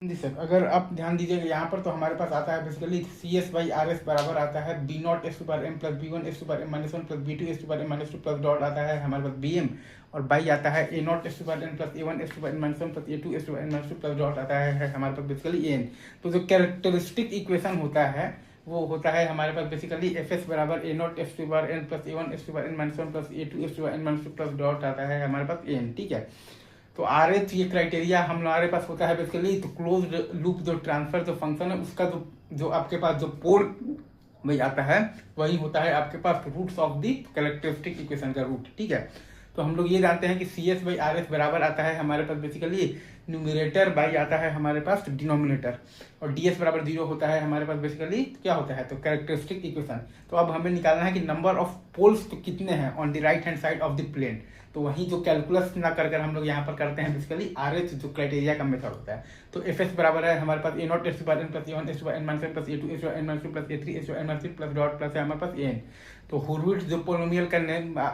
जी sir, अगर आप ध्यान दीजिएगा यहाँ पर तो हमारे पास आता है basically C S by R S बराबर आता है B not S to power M plus B one S to power M minus one plus B two S to power M minus two plus dot आता है हमारे पास B M, और by आता है A not S to power N plus A one S to power N minus one plus A two S to power N minus two plus dot आता है हमारे पास बेसिकली ए एन। तो जो characteristic equation होता है वो होता है हमारे पास बेसिकली एफ एस बराबर A not S to power N plus A one S to power N minus one plus A two S to power N minus two plus dot आता है हमारे पास ए एन। ठीक है, तो R H ये criteria हमारे पास होता है बेसिकली, तो क्लोज लूप जो ट्रांसफर जो फंक्शन है उसका जो आपके पास जो पोल वही आता है वही होता है आपके पास roots of the characteristic equation का रूट। ठीक है, तो हम लोग ये जानते हैं कि C S by R S बराबर आता है हमारे पास बेसिकली न्यूमिनेटर बाई आता है हमारे पास डिनोमिनेटर, और डी एस बराबर 0 होता है हमारे पास बेसिकली क्या होता है तो कैरेक्टरिस्टिक इक्वेशन। तो अब हमें निकालना है कि नंबर ऑफ पोल्स तो कितने हैं on the right hand side of the plane. तो वहीं जो कैलकुलस ना कर हम लोग यहाँ पर करते हैं बेसिकली आर एच जो क्राइटेरिया का मेथड होता है। तो एफ एस बराबर है हमारे पास A not S to power N plus A one S to power N minus one plus A two S to N minus two plus A three S to N minus three plus dot plus है हमारे पास A N. तो हुरविट्ज जो polynomial का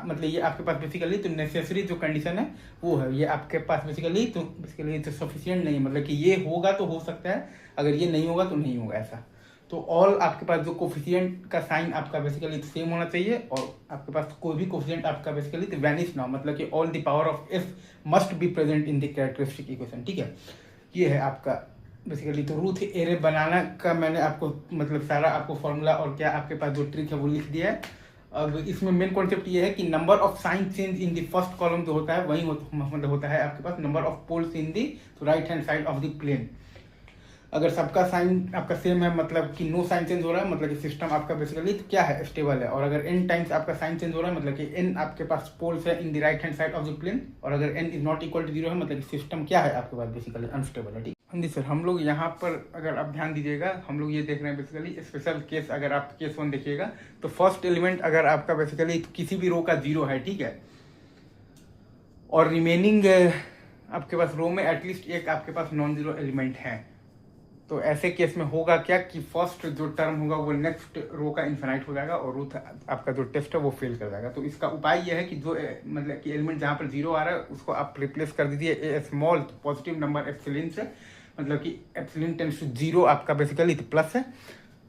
मतलब ये आपके पास बेसिकली तो नेसेसरी जो कंडीशन है वो है ये आपके पास बेसिकली तो सफिशिएंट नहीं है, मतलब कि ये होगा तो हो सकता है, अगर ये नहीं होगा तो नहीं होगा ऐसा। तो ऑल आपके पास जो कोफिशिएंट का साइन आपका बेसिकली सेम होना चाहिए, और आपके पास कोई भी कोफिशिएंट आपका बेसिकली वैनिश ना हो, मतलब कि all the power of S must be present in the characteristic equation. ठीक है, ये है आपका बेसिकली तो रूट एरे बनाना का मैंने आपको मतलब सारा आपको फॉर्मूला और क्या आपके पास जो ट्रिक है वो लिख दिया है। अब इसमें मेन कॉन्सेप्ट ये है कि number of sign change in the first column जो होता है वही मतलब होता है आपके पास number of poles in the right hand side of the plane. अगर सबका साइन आपका सेम है मतलब कि नो साइन चेंज हो रहा है मतलब कि सिस्टम आपका बेसिकली क्या है स्टेबल है, और अगर n टाइम्स आपका साइन चेंज हो रहा है मतलब कि n आपके पास पोल्स है in the right hand side of the plane, और अगर n is not equal to 0 है मतलब कि सिस्टम क्या है आपके पास बेसिकली अनस्टेबल है। ठीक हाँ जी सर, हम लोग यहाँ पर अगर आप ध्यान दीजिएगा हम लोग ये देख रहे हैं बेसिकली स्पेशल केस। अगर आप केस 1 देखिएगा तो फर्स्ट एलिमेंट अगर आपका बेसिकली किसी भी रो का 0 है, ठीक है, और रिमेनिंग आपके पास रो में एटलीस्ट एक आपके पास नॉन जीरो एलिमेंट है, तो ऐसे केस में होगा क्या कि फर्स्ट जो टर्म होगा वो नेक्स्ट रो का इन्फिनाइट हो जाएगा और रूट आपका जो टेस्ट है वो फेल कर जाएगा। तो इसका उपाय यह है कि जो मतलब कि एलिमेंट जहाँ पर 0 आ रहा है उसको आप रिप्लेस कर दीजिए ए स्मॉल पॉजिटिव नंबर एप्सिलॉन से, मतलब कि एप्सिलॉन टेंड्स टू 0 आपका बेसिकली तो प्लस है,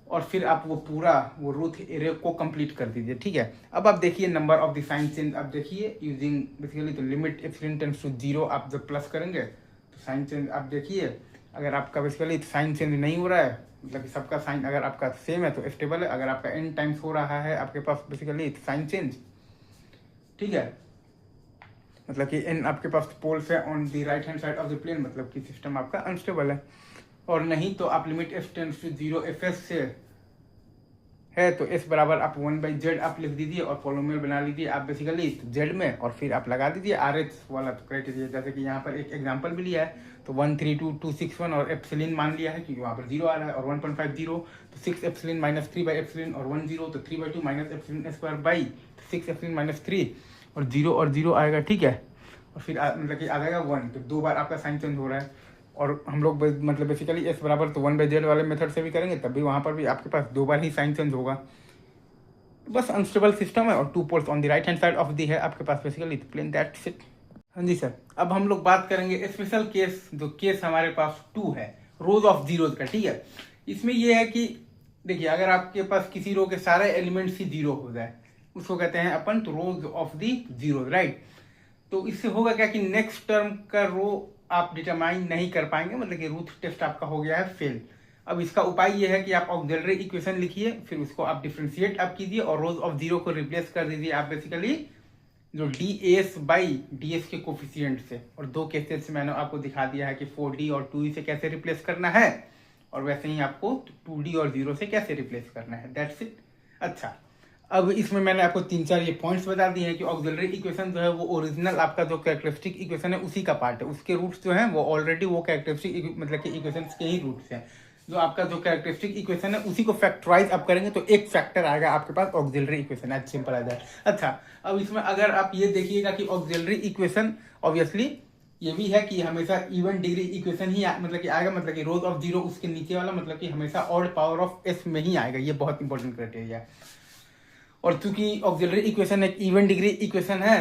और फिर आप वो पूरा वो रूट एरे को कंप्लीट कर दीजिए। ठीक है, अब आप देखिए number of the sign change, आप देखिए यूजिंग बेसिकली तो लिमिट एप्सिलॉन टेंड्स टू 0 आप जब प्लस करेंगे तो साइन चेंज आप देखिए अगर आपका बेसिकली साइन चेंज नहीं हो रहा है मतलब कि सबका साइन अगर आपका सेम है तो स्टेबल है, अगर आपका n टाइम्स हो रहा है आपके पास बेसिकली साइन चेंज, ठीक है, मतलब कि n आपके पास पोल्स है on the right hand side of the plane मतलब कि सिस्टम आपका अनस्टेबल है। और नहीं तो आप limit f tends to 0 fs से है तो s बराबर आप 1/z आप लिख दीजिए और पोलिनोमियल बना लीजिए आप बेसिकली z में, और फिर आप लगा दीजिए आर एच वाला क्राइटेरिया, जैसे कि यहाँ पर एक एग्जांपल भी लिया है तो 132,261 और एप्सिलॉन मान लिया है क्योंकि वहाँ पर 0 आ रहा है, और 1.50 तो 6 एप्सिलॉन माइनस 3 बाई एप्सिलॉन और 10 तो 3/2 minus epsilon square by 6 epsilon minus 3 और 0 आएगा। ठीक है, और फिर मतलब कि आ जाएगा 1, तो 2 बार आपका साइन चेंज हो रहा है, और हम लोग मतलब बेसिकली एस बराबर तो 1/z वाले मेथड से भी करेंगे तब भी वहाँ पर भी आपके पास 2 बार ही साइन चेंज होगा। बस अनस्टेबल सिस्टम है और 2 poles on the right hand side of the है आपके पास बेसिकली प्लेन, दैट्स इट। हाँ जी सर, अब हम लोग बात करेंगे स्पेशल केस, जो केस हमारे पास 2 है रोज ऑफ जीरोज का। ठीक है, इसमें यह है कि देखिए अगर आपके पास किसी रो के सारे एलिमेंट्स ही 0 हो जाए उसको कहते हैं अपन तो रोज ऑफ दी जीरो, राइट। तो इससे होगा क्या कि नेक्स्ट टर्म का रो आप डिटरमाइन नहीं कर पाएंगे, मतलब कि रूट टेस्ट आपका हो गया है फेल। अब इसका उपाय ये है कि आप ऑक्सिलरी इक्वेशन लिखिए, फिर उसको आप डिफ्रेंशिएट आप कीजिए और रोज ऑफ जीरो को रिप्लेस कर दीजिए आप बेसिकली जो D S by D S के कोफिशिएंट से। और 2 केसेस मैंने आपको दिखा दिया है कि 4d और 2e से कैसे रिप्लेस करना है, और वैसे ही आपको 2d और 0 से कैसे रिप्लेस करना है, दैट्स इट। अच्छा, अब इसमें मैंने आपको 3-4 ये पॉइंट्स बता दिए हैं कि ऑक्सिलरी इक्वेशन जो है वो ओरिजिनल आपका जो कैरेक्टरिस्टिक इक्वेशन है उसी का पार्ट है, उसके रूट्स जो हैं वो ऑलरेडी वो कैरेक्टरिस्टिक मतलब कि इक्वेशन के ही रूट्स हैं। जो आपका जो कैरेक्टरिस्टिक इक्वेशन है उसी को फैक्टराइज आप करेंगे तो एक फैक्टर आएगा आपके पास auxiliary equation, as simple as that. अच्छा, अब इसमें अगर आप ये देखिएगा कि ऑक्सिलरी इक्वेशन ऑब्वियसली ये भी है कि हमेशा इवन डिग्री इक्वेशन ही मतलब कि आएगा, मतलब कि रोज ऑफ जीरो उसके नीचे वाला मतलब कि हमेशा ऑड पावर ऑफ एस में ही आएगा, ये बहुत इंपॉर्टेंट क्राइटेरिया है। और चूंकि ऑक्सिलरी इक्वेशन एक इवन डिग्री इक्वेशन है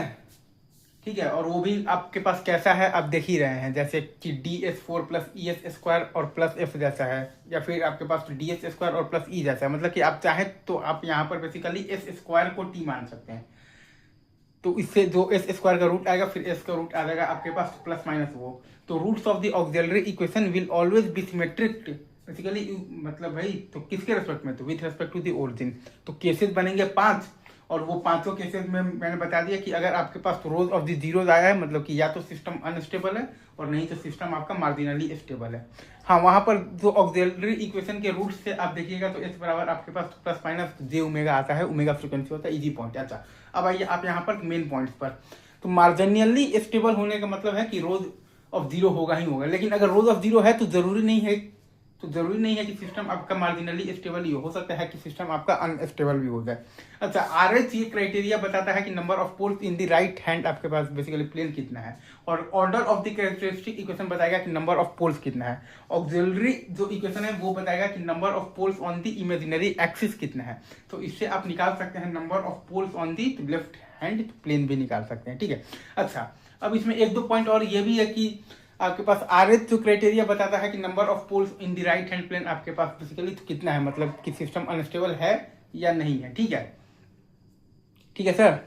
ठीक है। और वो भी आपके पास कैसा है आप देख ही रहे हैं, जैसे कि DS4 प्लस ES² और प्लस F जैसा है, या फिर आपके पास DS² और प्लस E जैसा है। मतलब कि आप चाहें तो आप यहाँ पर बेसिकली S² को T मान सकते हैं। तो इससे जो S² का रूट आएगा, फिर S का रूट आ जाएगा आपके पास प्लस माइनस वो। तो roots of the auxiliary equation will always be symmetric basically, मतलब भाई तो किसके रेस्पेक्ट में, तो with respect to the origin. तो केसेस बनेंगे 5, और वो 5 केसेस में मैंने बता दिया कि अगर आपके पास रोज ऑफ द जीरोज आया है, मतलब कि या तो सिस्टम अनस्टेबल है और नहीं तो सिस्टम आपका मार्जिनली स्टेबल है। हाँ, वहां पर जो ऑक्सिलरी इक्वेशन के रूट से आप देखिएगा तो S बराबर आपके पास प्लस माइनस J ओमेगा आता है, ओमेगा फ्रीक्वेंसी होता है, इजी पॉइंट। अच्छा, अब आइए आप यहाँ पर मेन पॉइंट्स पर। तो मार्जिनली स्टेबल होने का मतलब है कि रोज ऑफ जीरो होगा ही होगा, लेकिन अगर रोज ऑफ जीरो है तो जरूरी नहीं है कि सिस्टम आपका मार्जिनली स्टेबल ही हो सकता है कि सिस्टम आपका अनस्टेबल भी हो जाए। अच्छा, RH ये क्राइटेरिया बताता है कि number of poles in the right hand आपके पास बेसिकली प्लेन कितना है, और order of the characteristic equation बताएगा कि नंबर ऑफ पोल्स कितना है। ऑक्सिलरी जो इक्वेशन है वो बताएगा कि number of poles on the imaginary axis कितना है। तो इससे आप निकाल सकते हैं number of poles on the left hand plane भी निकाल सकते हैं, ठीक है। अच्छा, अब इसमें 1-2 पॉइंट और ये भी है कि आपके पास RH जो क्राइटेरिया बताता है कि number of poles in the right hand plane आपके पास बेसिकली तो कितना है, मतलब कि सिस्टम अनस्टेबल है या नहीं है, ठीक है। ठीक है सर।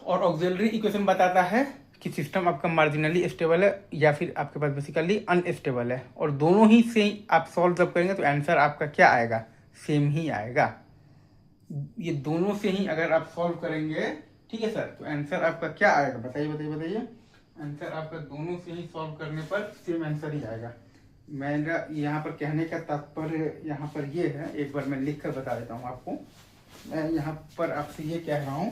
और ऑक्सिलरी इक्वेशन बताता है कि सिस्टम आपका मार्जिनली स्टेबल है या फिर आपके पास बेसिकली अनस्टेबल है, और दोनों ही से आप सॉल्व जब करेंगे तो आंसर आपका क्या आएगा, सेम ही आएगा। ये दोनों से ही अगर आप सॉल्व करेंगे, ठीक है सर, तो आंसर आपका क्या आएगा, बताइए। आंसर आपका दोनों से ही सॉल्व करने पर सेम आंसर ही आएगा। मेरा यहाँ पर कहने का तात्पर्य यहाँ पर ये है, एक बार मैं लिख कर बता देता हूँ आपको। मैं यहाँ पर आपसे ये कह रहा हूँ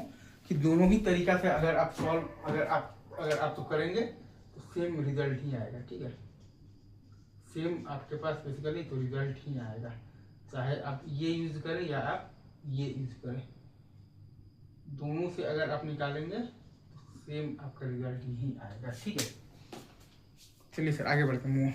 कि दोनों ही तरीका से अगर आप तो करेंगे तो सेम रिजल्ट ही आएगा, ठीक है। सेम आपके पास बेसिकली तो रिजल्ट ही आएगा, चाहे आप ये यूज करें या आप ये यूज करें, दोनों से अगर आप निकालेंगे तो सेम आपका रिजल्ट ही आएगा, ठीक है। चलिए सर आगे बढ़ते हैं।